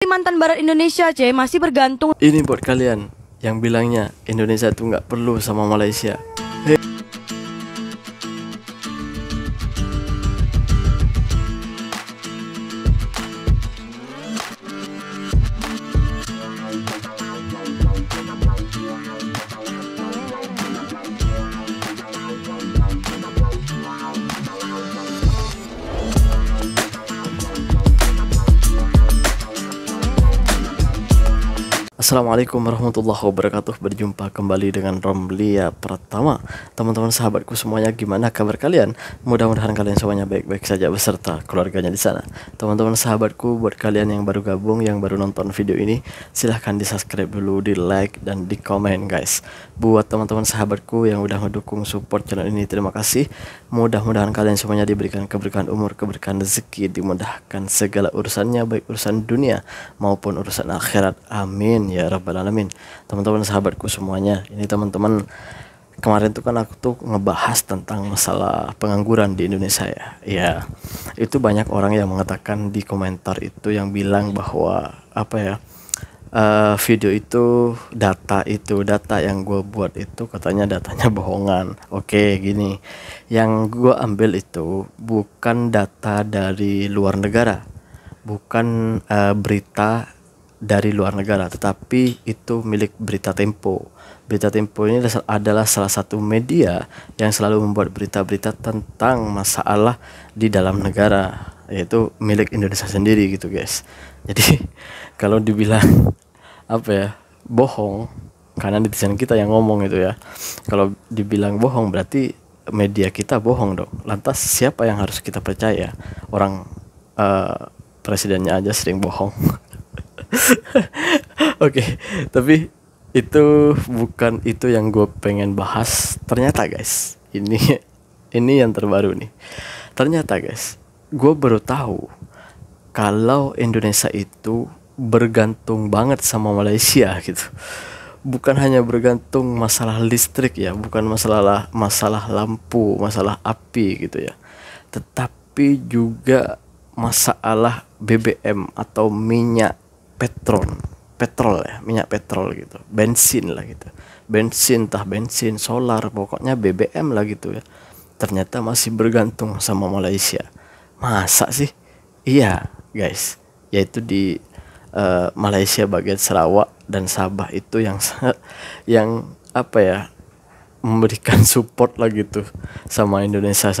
Kalimantan Barat Indonesia, masih bergantung. Ini buat kalian yang bilangnya Indonesia tuh nggak perlu sama Malaysia. Assalamualaikum warahmatullahi wabarakatuh. Berjumpa kembali dengan Romlia Pratama. Teman-teman sahabatku semuanya, gimana kabar kalian? Mudah-mudahan kalian semuanya baik-baik saja beserta keluarganya di sana. Teman-teman sahabatku, buat kalian yang baru gabung, yang baru nonton video ini, silahkan di subscribe dulu, di like dan di komen guys. Buat teman-teman sahabatku yang udah ngedukung support channel ini, terima kasih. Mudah-mudahan kalian semuanya diberikan keberkahan umur, keberkahan rezeki, dimudahkan segala urusannya, baik urusan dunia maupun urusan akhirat. Amin ya rabbal alamin. Teman-teman sahabatku semuanya, ini teman-teman, kemarin tuh kan aku tuh ngebahas tentang masalah pengangguran di Indonesia ya. Ya, itu banyak orang yang mengatakan di komentar itu yang bilang bahwa video itu data yang gue buat itu katanya datanya bohongan. Oke, gini, yang gue ambil itu bukan data dari luar negara, bukan berita dari luar negara, tetapi itu milik Berita Tempo. Berita Tempo ini adalah salah satu media yang selalu membuat berita-berita tentang masalah di dalam negara, yaitu milik Indonesia sendiri gitu guys. Jadi kalau dibilang bohong, karena netizen kita yang ngomong itu ya, kalau dibilang bohong berarti media kita bohong dong. Lantas siapa yang harus kita percaya? Orang presidennya aja sering bohong. Oke, tapi itu bukan itu yang gue pengen bahas. Ternyata guys, ini yang terbaru nih. Ternyata guys, gue baru tahu kalau Indonesia itu bergantung banget sama Malaysia gitu. Bukan hanya bergantung masalah listrik ya, bukan masalah lampu, masalah api gitu ya, tetapi juga masalah BBM atau minyak petrol ya, minyak petrol gitu, bensin lah gitu, bensin solar, pokoknya BBM lah gitu ya. Ternyata masih bergantung sama Malaysia. Masa sih? Iya guys, yaitu di Malaysia bagian Sarawak dan Sabah itu yang memberikan support lah gitu sama Indonesia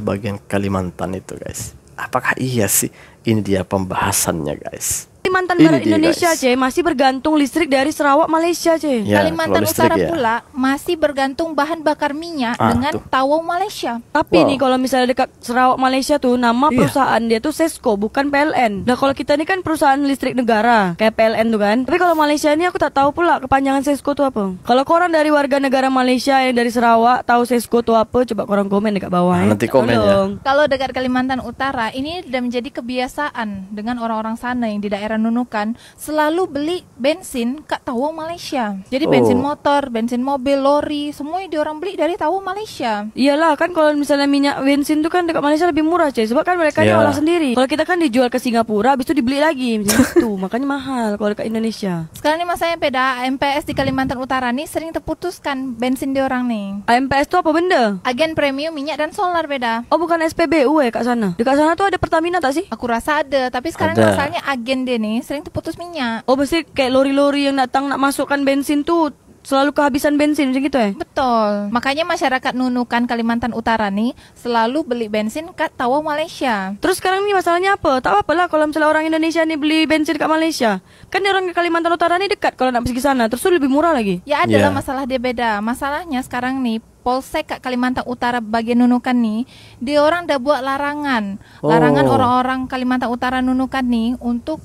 bagian Kalimantan itu guys. Apakah iya sih? Ini dia pembahasannya guys. Kalimantan Barat Indonesia, masih bergantung listrik dari Sarawak Malaysia, Ya, Kalimantan Utara pula masih bergantung bahan bakar minyak dengan Tawau Malaysia. Tapi nih kalau misalnya dekat Sarawak Malaysia tuh nama perusahaan dia tuh Sesco, bukan PLN. Nah kalau kita ini kan perusahaan listrik negara kayak PLN tuh kan. Tapi kalau Malaysia ini aku tak tahu pula kepanjangan Sesco tuh apa. Kalau korang dari warga negara Malaysia yang dari Sarawak tahu Sesco tuh apa, coba korang komen dekat bawah ya. Nanti komen ya. Kalau dekat Kalimantan Utara ini sudah menjadi kebiasaan dengan orang-orang sana yang di daerah Nunukan selalu beli bensin kat Tawau Malaysia. Jadi bensin motor, bensin mobil, lori, semuanya diorang beli dari Tawau Malaysia. Iyalah kan, kalau misalnya minyak bensin tuh kan dekat Malaysia lebih murah sebab kan mereka olah sendiri. Kalau kita kan dijual ke Singapura, habis itu dibeli lagi macam itu. Makanya mahal kalau dekat Indonesia. Sekarang ini masanya beda, AMPS di Kalimantan Utara nih sering terputuskan bensin diorang nih. AMPS tuh apa benda? Agen premium minyak dan solar beda. Oh bukan SPBU ya kat sana? Dekat sana tuh ada Pertamina tak sih? Aku rasa ada, tapi sekarang masalahnya agen dia nih sering terputus minyak. Oh mesti kayak lori-lori yang datang nak masukkan bensin tuh selalu kehabisan bensin macam gitu ya? Betul. Makanya masyarakat Nunukan Kalimantan Utara nih selalu beli bensin kat Tawau Malaysia. Terus sekarang nih masalahnya apa? Tak apa-apa lah kalau misalnya orang Indonesia nih beli bensin kat Malaysia. Kan dia orang ke Kalimantan Utara nih dekat kalau nak pergi sana. Terus lebih murah lagi. Ya adalah masalah dia beda. Masalahnya sekarang nih Polsek kat Kalimantan Utara bagian Nunukan nih, dia orang dah buat larangan. Larangan orang-orang Kalimantan Utara Nunukan nih untuk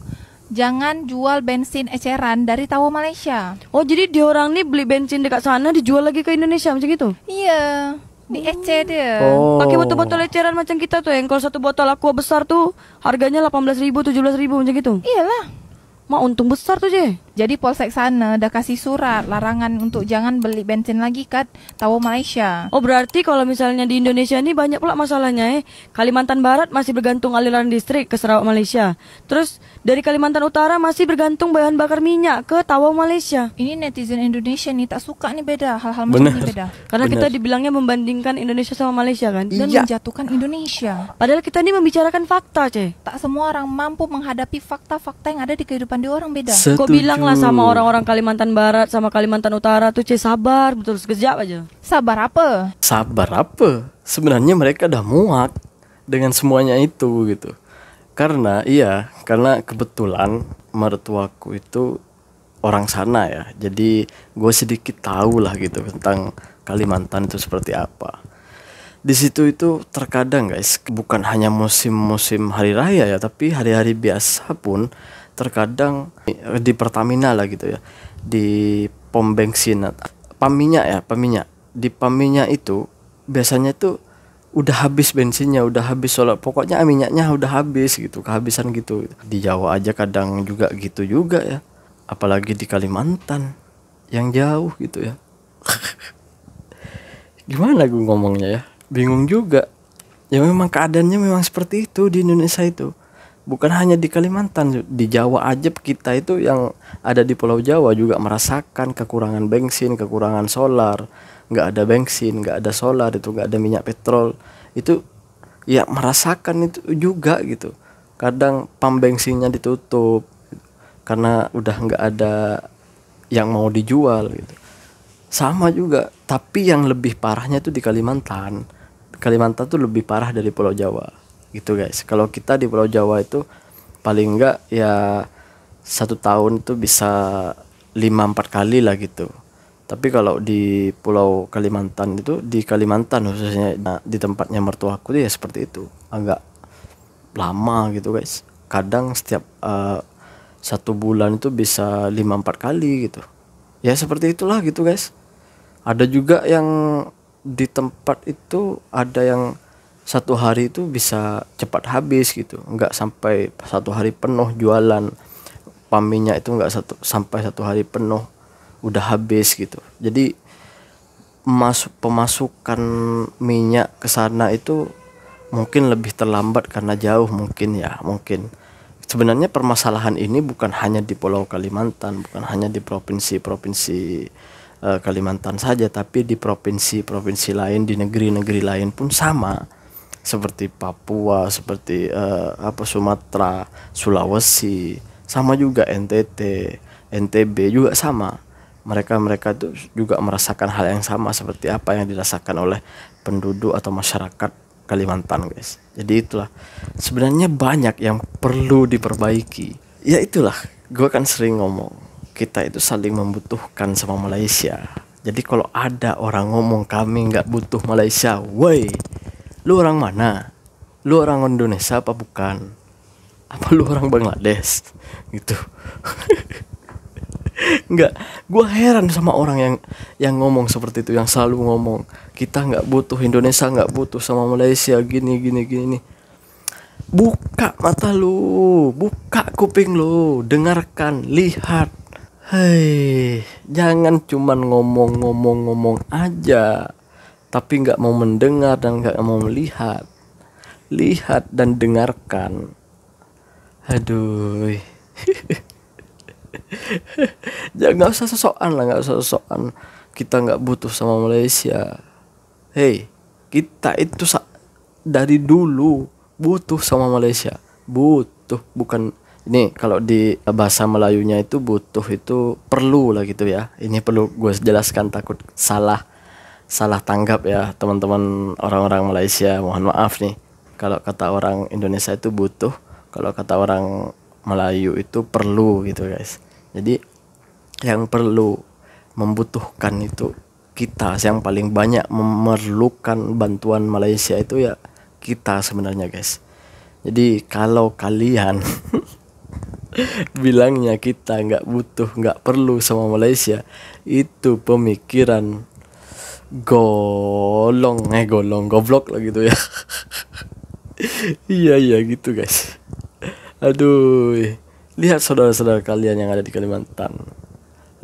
jangan jual bensin eceran dari Tawau Malaysia. Oh jadi dia orang nih beli bensin dekat sana dijual lagi ke Indonesia macam gitu? Iya, di ece dia. Pakai botol-botol eceran macam kita tuh yang kalau satu botol aqua besar tuh harganya 18.000, 17.000 macam gitu. Iyalah. Mak untung besar tuh Jadi Polsek sana udah kasih surat larangan untuk jangan beli bensin lagi kat Tawau Malaysia. Oh berarti kalau misalnya di Indonesia ini banyak pula masalahnya. Kalimantan Barat masih bergantung aliran listrik ke Sarawak Malaysia. Terus dari Kalimantan Utara masih bergantung bahan bakar minyak ke Tawau Malaysia. Ini netizen Indonesia nih tak suka nih beda, hal-hal macam ini beda. Karena Bener. kita dibilangnya membandingkan Indonesia sama Malaysia kan. Dan Iya. menjatuhkan Indonesia. Padahal kita ini membicarakan fakta, Ce. Tak semua orang mampu menghadapi fakta-fakta yang ada di kehidupan dia orang beda. Kok bilanglah sama orang-orang Kalimantan Barat sama Kalimantan Utara tuh, Ce, sabar betul sekejap aja. Sabar apa? Sabar apa? Sebenarnya mereka udah muak dengan semuanya itu gitu. Karena kebetulan mertuaku itu orang sana ya. Jadi gue sedikit tahu lah gitu tentang Kalimantan itu seperti apa. Di situ itu terkadang guys, bukan hanya musim-musim hari raya ya, tapi hari-hari biasa pun terkadang di Pertamina lah gitu ya, di pom bensin, pam minyak. Di pam minyak itu biasanya tuh udah habis bensinnya, udah habis solar, pokoknya minyaknya udah habis gitu, kehabisan gitu. Di Jawa aja kadang juga gitu juga ya, apalagi di Kalimantan yang jauh gitu ya. Gimana gue ngomongnya ya, bingung juga. Ya memang keadaannya memang seperti itu di Indonesia itu. Bukan hanya di Kalimantan, di Jawa aja kita itu yang ada di Pulau Jawa juga merasakan kekurangan bensin, kekurangan solar. Nggak ada bensin, nggak ada solar, itu nggak ada minyak petrol. Itu ya merasakan itu juga gitu. Kadang pam bensinnya ditutup karena udah nggak ada yang mau dijual gitu. Sama juga, tapi yang lebih parahnya itu di Kalimantan. Kalimantan tuh lebih parah dari Pulau Jawa gitu guys. Kalau kita di Pulau Jawa itu paling enggak ya 1 tahun itu bisa 5-4 kali lah gitu. Tapi kalau di Pulau Kalimantan itu, di Kalimantan khususnya di tempatnya mertuaku ya seperti itu, agak lama gitu guys. Kadang setiap 1 bulan itu bisa 5-4 kali gitu. Ya seperti itulah gitu guys. Ada juga yang di tempat itu ada yang 1 hari itu bisa cepat habis gitu, nggak sampai 1 hari penuh jualan pam minyak itu, nggak sampai 1 hari penuh udah habis gitu. Jadi pemasukan minyak ke sana itu mungkin lebih terlambat karena jauh mungkin. Sebenarnya permasalahan ini bukan hanya di Pulau Kalimantan, bukan hanya di provinsi-provinsi Kalimantan saja, tapi di provinsi-provinsi lain, di negeri-negeri lain pun sama. Seperti Papua, seperti Sumatera, Sulawesi, sama juga NTT, NTB juga sama. Mereka itu juga merasakan hal yang sama seperti apa yang dirasakan oleh penduduk atau masyarakat Kalimantan guys. Jadi itulah sebenarnya banyak yang perlu diperbaiki. Ya itulah, gue kan sering ngomong, kita itu saling membutuhkan sama Malaysia. Jadi kalau ada orang ngomong kami nggak butuh Malaysia, woi, lu orang mana? Lu orang Indonesia apa bukan? Apa lu orang Bangladesh? Gitu. Enggak, gue heran sama orang yang ngomong seperti itu, yang selalu ngomong kita nggak butuh Indonesia, nggak butuh sama Malaysia, gini. Buka mata lu, buka kuping lu, dengarkan, lihat. Hei, jangan cuman ngomong aja, tapi nggak mau mendengar dan nggak mau melihat. Lihat dan dengarkan. Aduh. Jangan, nggak usah sosokan. Kita nggak butuh sama Malaysia. Hei, kita itu dari dulu butuh sama Malaysia. Butuh, bukan ini kalau di bahasa Melayunya itu butuh itu perlu lah gitu ya. Ini perlu gue jelaskan, takut salah tanggap ya teman-teman orang-orang Malaysia. Mohon maaf nih kalau kata orang Indonesia itu butuh, kalau kata orang Melayu itu perlu gitu guys. Jadi yang perlu, membutuhkan itu kita, yang paling banyak memerlukan bantuan Malaysia itu ya kita sebenarnya guys. Jadi kalau kalian bilangnya kita nggak butuh, nggak perlu sama Malaysia, itu pemikiran goblok lah gitu ya. Iya gitu guys. Aduh, Lihat saudara-saudara kalian yang ada di Kalimantan,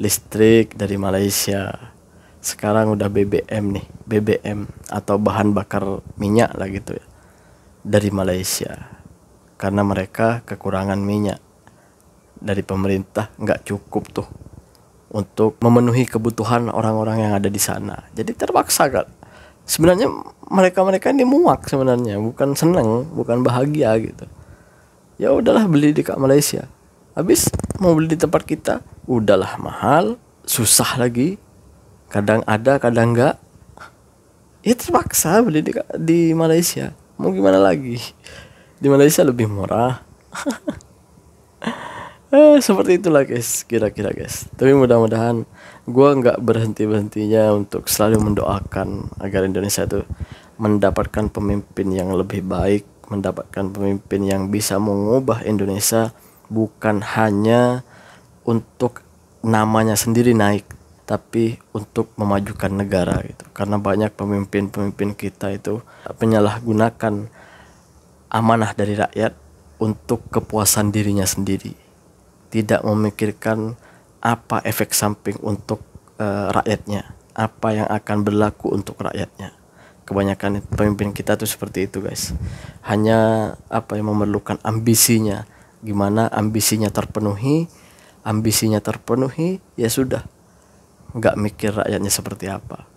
listrik dari Malaysia, sekarang udah BBM nih, BBM atau bahan bakar minyak lah gitu ya, dari Malaysia. Karena mereka kekurangan minyak, dari pemerintah nggak cukup tuh untuk memenuhi kebutuhan orang-orang yang ada di sana. Jadi terpaksa kan. Sebenarnya mereka ini muak sebenarnya, bukan seneng, bukan bahagia gitu. Ya udahlah beli di Malaysia. Habis mau beli di tempat kita, udahlah mahal, susah lagi. Kadang ada, kadang enggak. Ya terpaksa beli di Malaysia. Mau gimana lagi? Di Malaysia lebih murah. Seperti itulah guys, kira-kira guys. Tapi mudah-mudahan gue nggak berhentinya untuk selalu mendoakan agar Indonesia itu mendapatkan pemimpin yang lebih baik, mendapatkan pemimpin yang bisa mengubah Indonesia, bukan hanya untuk namanya sendiri naik, tapi untuk memajukan negara gitu. Karena banyak pemimpin-pemimpin kita itu penyalahgunakan amanah dari rakyat untuk kepuasan dirinya sendiri, tidak memikirkan apa efek samping untuk rakyatnya, apa yang akan berlaku untuk rakyatnya. Kebanyakan pemimpin kita tuh seperti itu guys, hanya yang memerlukan ambisinya. Gimana ambisinya terpenuhi ya sudah, nggak mikir rakyatnya seperti apa.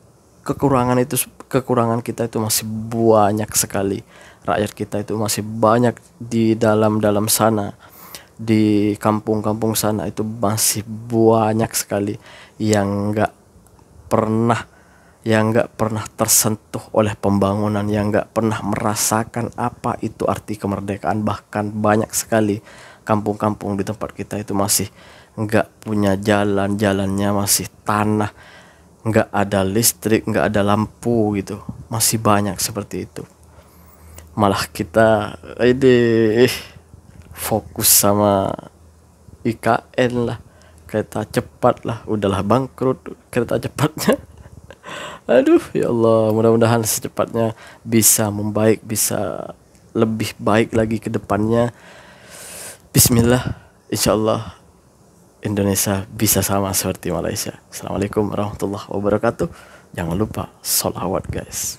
Kekurangan kita itu masih banyak sekali. Rakyat kita itu masih banyak di dalam sana, di kampung-kampung sana itu masih banyak sekali yang nggak pernah tersentuh oleh pembangunan, yang nggak pernah merasakan apa itu arti kemerdekaan. Bahkan banyak sekali kampung-kampung di tempat kita itu masih nggak punya jalannya masih tanah, nggak ada listrik, nggak ada lampu gitu. Masih banyak seperti itu. Malah kita fokus sama IKN lah, kereta cepat lah, udahlah bangkrut kereta cepatnya. Aduh ya Allah, mudah-mudahan secepatnya bisa membaik, bisa lebih baik lagi ke depannya. Bismillah, insyaallah Indonesia bisa sama seperti Malaysia. Assalamualaikum warahmatullahi wabarakatuh. Jangan lupa sholawat guys.